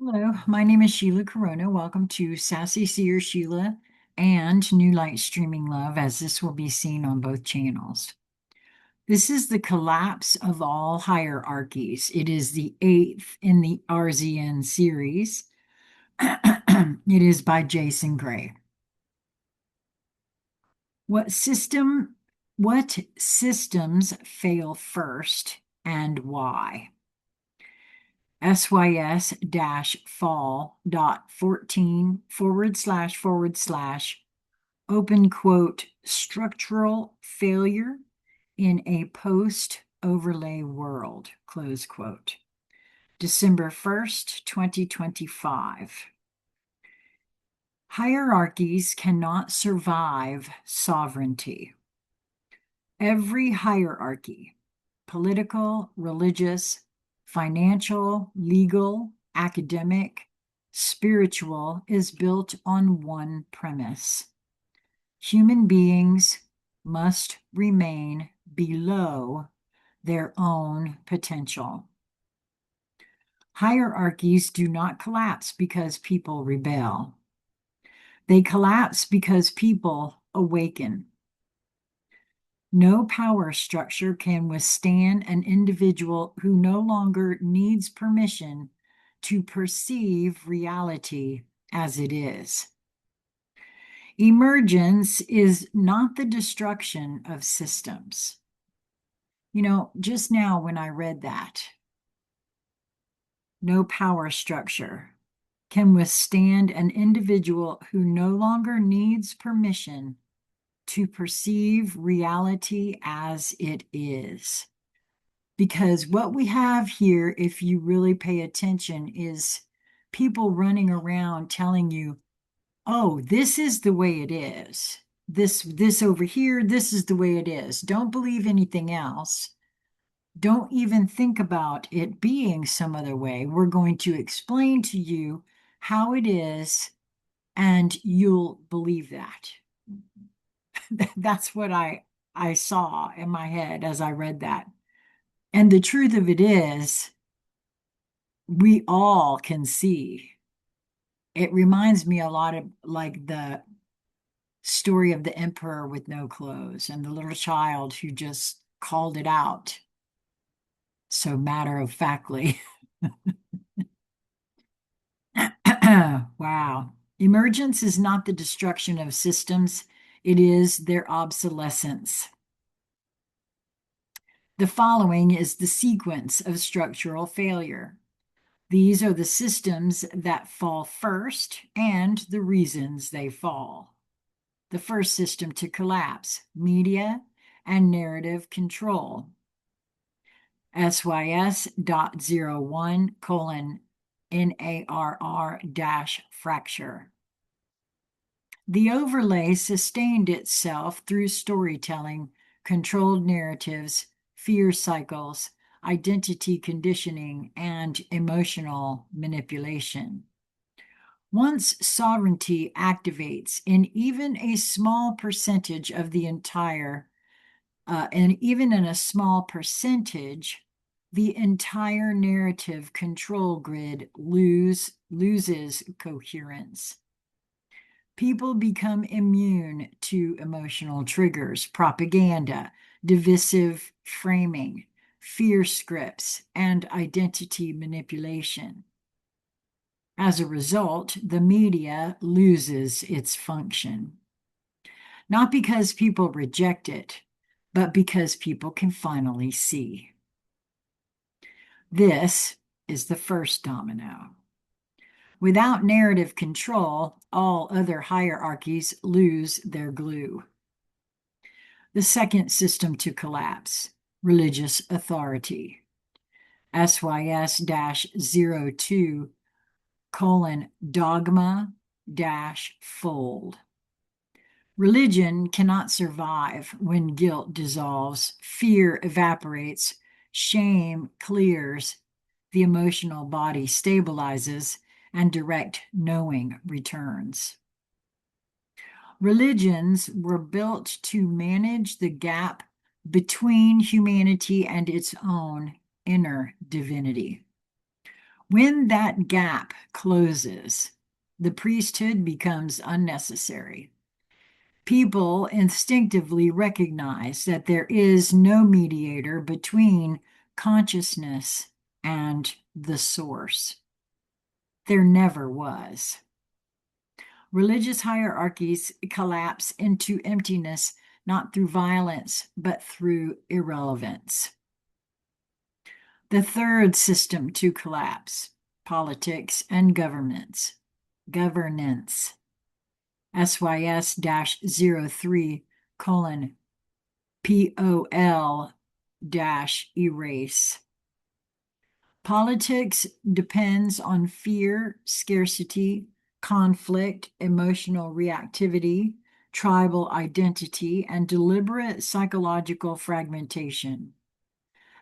Hello, my name is Sheila Karuna. Welcome to Sassy Seer Sheila and New Light Streaming Love, as this will be seen on both channels. This is the collapse of all hierarchies. It is the eighth in the RZN series. It is by Jason Gray. What systems fail first and why? SYS-fall.14 / open quote structural failure in a post overlay world, close quote. December 1st, 2025. Hierarchies cannot survive sovereignty. Every hierarchy, political, religious, financial, legal, academic, spiritual, is built on one premise. Human beings must remain below their own potential. Hierarchies do not collapse because people rebel. They collapse because people awaken. No power structure can withstand an individual who no longer needs permission to perceive reality as it is. Emergence is not the destruction of systems. You know, just now when I read that, no power structure can withstand an individual who no longer needs permission to perceive reality as it is. Because what we have here, if you really pay attention, is people running around telling you, oh, this is the way it is. This over here, this is the way it is. Don't believe anything else. Don't even think about it being some other way. We're going to explain to you how it is, and you'll believe that. That's what I saw in my head as I read that. And the truth of it is, we all can see. It reminds me a lot of like the story of the emperor with no clothes and the little child who just called it out so matter of factly. Wow. Emergence is not the destruction of systems, it is their obsolescence. The following is the sequence of structural failure. These are the systems that fall first and the reasons they fall. The first system to collapse, media and narrative control. SYS.01:NARR-fracture. The overlay sustained itself through storytelling, controlled narratives, fear cycles, identity conditioning, and emotional manipulation. Once sovereignty activates in even a small percentage of the entire, and even in a small percentage, the entire narrative control grid loses coherence. People become immune to emotional triggers, propaganda, divisive framing, fear scripts, and identity manipulation. As a result, the media loses its function. Not because people reject it, but because people can finally see. This is the first domino. Without narrative control, all other hierarchies lose their glue. The second system to collapse, religious authority. SYS-02:dogma-fold. Religion cannot survive when guilt dissolves, fear evaporates, shame clears, the emotional body stabilizes, and direct knowing returns. Religions were built to manage the gap between humanity and its own inner divinity. When that gap closes, the priesthood becomes unnecessary. People instinctively recognize that there is no mediator between consciousness and the source. There never was. Religious hierarchies collapse into emptiness not through violence, but through irrelevance. The third system to collapse, politics and governance. SYS-03 colon POL-erase. Politics depends on fear, scarcity, conflict, emotional reactivity, tribal identity, and deliberate psychological fragmentation.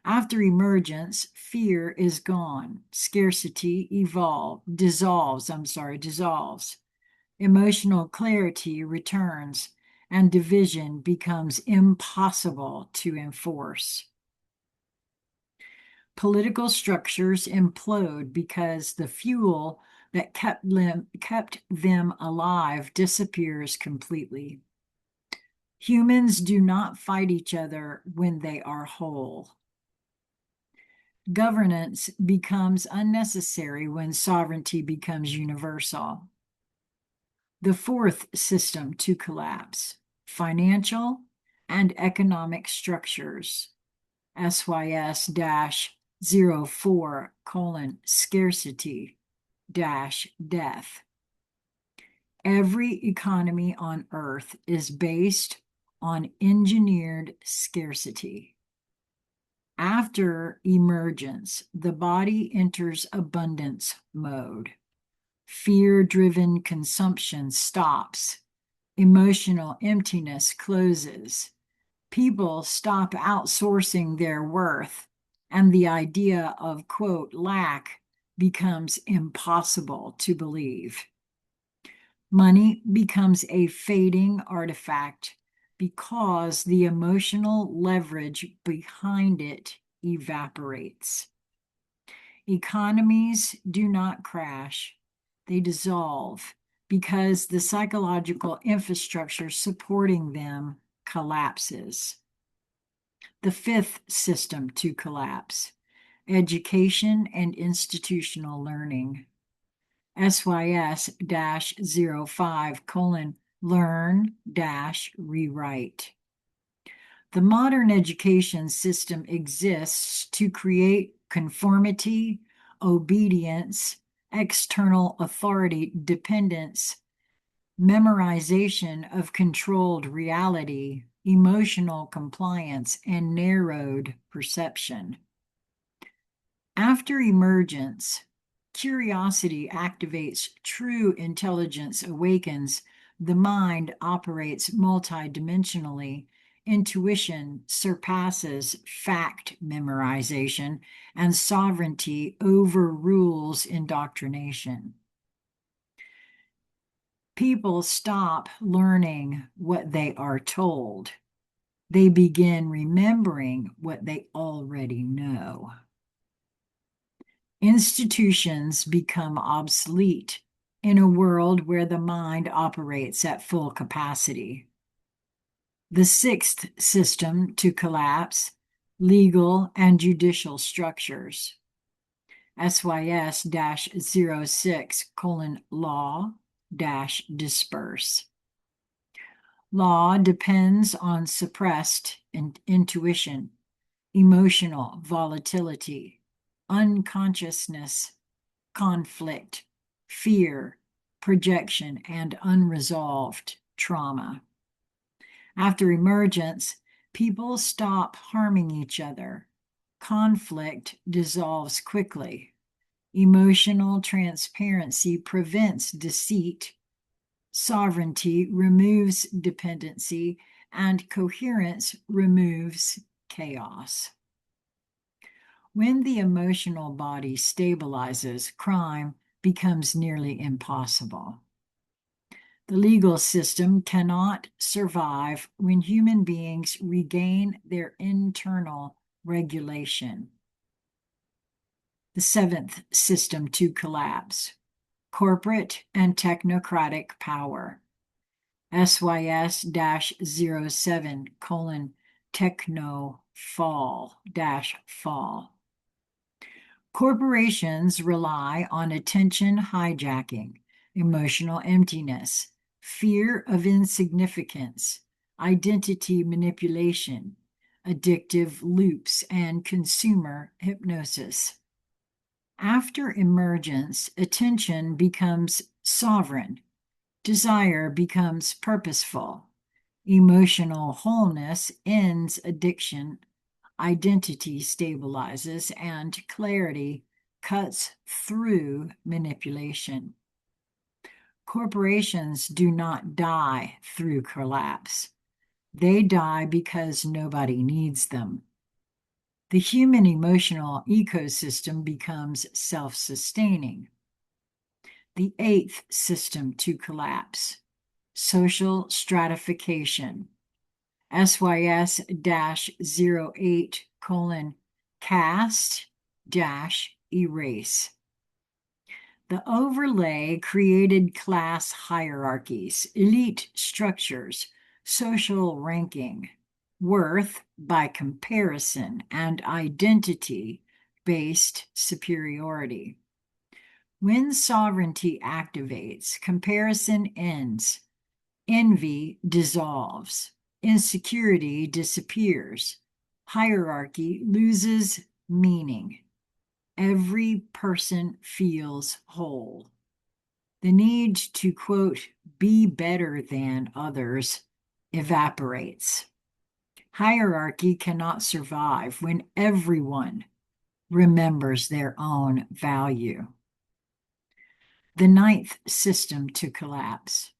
After emergence, fear is gone. Scarcity dissolves. Emotional clarity returns, and division becomes impossible to enforce. Political structures implode because the fuel that kept them alive disappears completely. Humans do not fight each other when they are whole. Governance becomes unnecessary when sovereignty becomes universal. The fourth system to collapse, financial and economic structures. SYS-04 colon scarcity death. Every economy on earth is based on engineered scarcity. After emergence, the body enters abundance mode. Fear-driven consumption stops. Emotional emptiness closes. People stop outsourcing their worth, and the idea of, quote, lack becomes impossible to believe. Money becomes a fading artifact because the emotional leverage behind it evaporates. Economies do not crash, they dissolve because the psychological infrastructure supporting them collapses. The fifth system to collapse, education and institutional learning. SYS-05 colon learn-rewrite. The modern education system exists to create conformity, obedience, external authority dependence, memorization of controlled reality, emotional compliance, and narrowed perception. After emergence, curiosity activates true intelligence awakens, the mind operates multidimensionally, intuition surpasses fact memorization, and sovereignty overrules indoctrination. People stop learning what they are told. They begin remembering what they already know. Institutions become obsolete in a world where the mind operates at full capacity. The sixth system to collapse, legal and judicial structures. SYS-06 colon law-disperse. Law depends on suppressed intuition, emotional volatility, unconsciousness, conflict, fear, projection, and unresolved trauma. After emergence, people stop harming each other. Conflict dissolves quickly. Emotional transparency prevents deceit. Sovereignty removes dependency, and coherence removes chaos. When the emotional body stabilizes, crime becomes nearly impossible. The legal system cannot survive when human beings regain their internal regulation. The seventh system to collapse, corporate and technocratic power. SYS-07 colon techno fall fall. Corporations rely on attention hijacking, emotional emptiness, fear of insignificance, identity manipulation, addictive loops, and consumer hypnosis. After emergence, attention becomes sovereign, desire becomes purposeful, emotional wholeness ends addiction, identity stabilizes, and clarity cuts through manipulation. Corporations do not die through collapse. They die because nobody needs them. The human emotional ecosystem becomes self-sustaining. The eighth system to collapse, social stratification. SYS-08 colon cast erase. The overlay created class hierarchies, elite structures, social ranking, worth by comparison, and identity-based superiority. When sovereignty activates, comparison ends, envy dissolves, insecurity disappears, hierarchy loses meaning. Every person feels whole. The need to, quote, be better than others evaporates. Hierarchy cannot survive when everyone remembers their own value. The ninth system to collapse,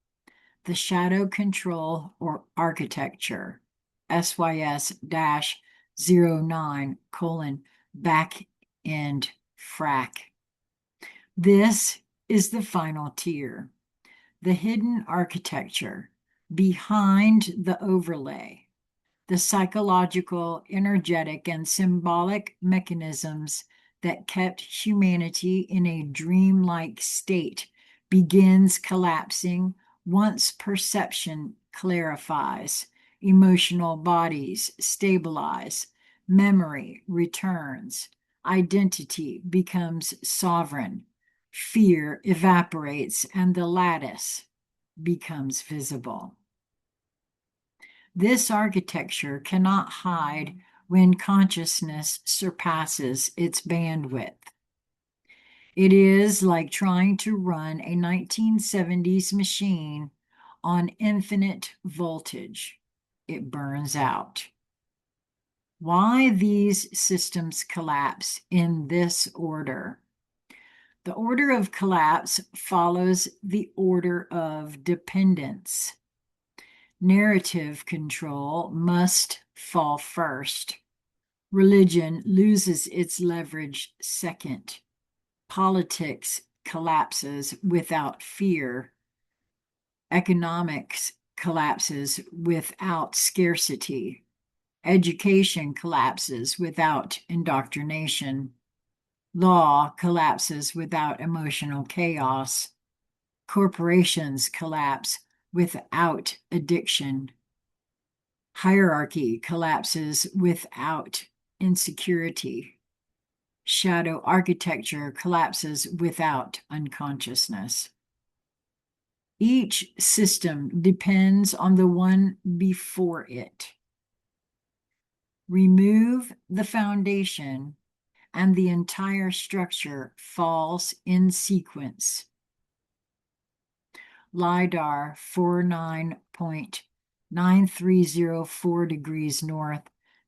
the shadow control or architecture, SYS-09 colon back end frac. This is the final tier, the hidden architecture behind the overlay, the psychological, energetic, and symbolic mechanisms that kept humanity in a dreamlike state begins collapsing once perception clarifies, emotional bodies stabilize, memory returns, identity becomes sovereign, fear evaporates, and the lattice becomes visible. This architecture cannot hide when consciousness surpasses its bandwidth. It is like trying to run a 1970s machine on infinite voltage. It burns out. Why these systems collapse in this order? The order of collapse follows the order of dependence. Narrative control must fall first. Religion loses its leverage second. Politics collapses without fear. Economics collapses without scarcity. Education collapses without indoctrination. Law collapses without emotional chaos. Corporations collapse without addiction. Hierarchy collapses without insecurity. Shadow architecture collapses without unconsciousness. Each system depends on the one before it. Remove the foundation, and the entire structure falls in sequence. LIDAR 49.9304 degrees north,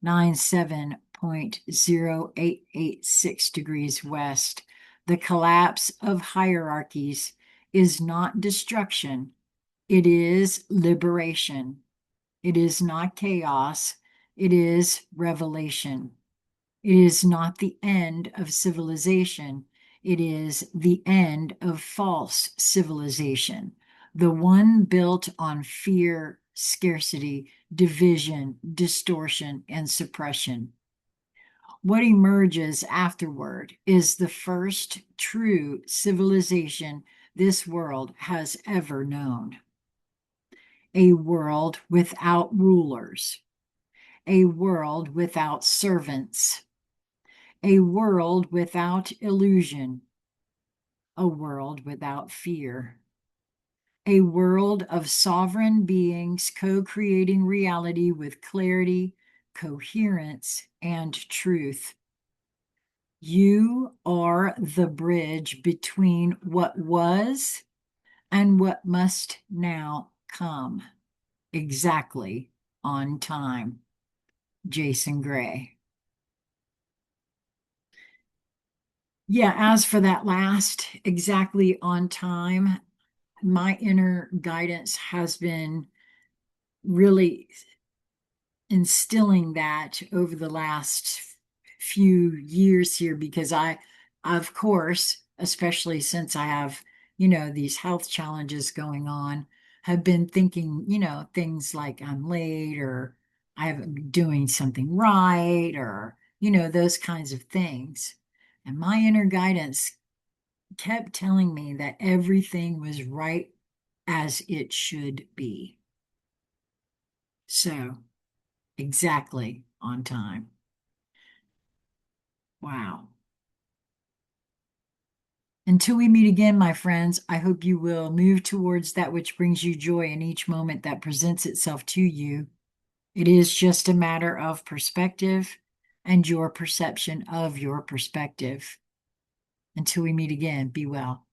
97.0886 degrees west. The collapse of hierarchies is not destruction, it is liberation. It is not chaos, it is revelation. It is not the end of civilization, it is the end of false civilization, the one built on fear, scarcity, division, distortion, and suppression. What emerges afterward is the first true civilization this world has ever known. A world without rulers, a world without servants, a world without illusion, a world without fear, a world of sovereign beings co-creating reality with clarity, coherence, and truth. You are the bridge between what was and what must now come, exactly on time. Jason Gray. Yeah, as for that last, exactly on time, my inner guidance has been really instilling that over the last few years here because of course, especially since I have, these health challenges going on, have been thinking, things like I'm late or I'm doing something right or, those kinds of things. And my inner guidance kept telling me that everything was right as it should be. So, exactly on time. Wow. Until we meet again, my friends, I hope you will move towards that which brings you joy in each moment that presents itself to you. It is just a matter of perspective and your perception of your perspective. Until we meet again, be well.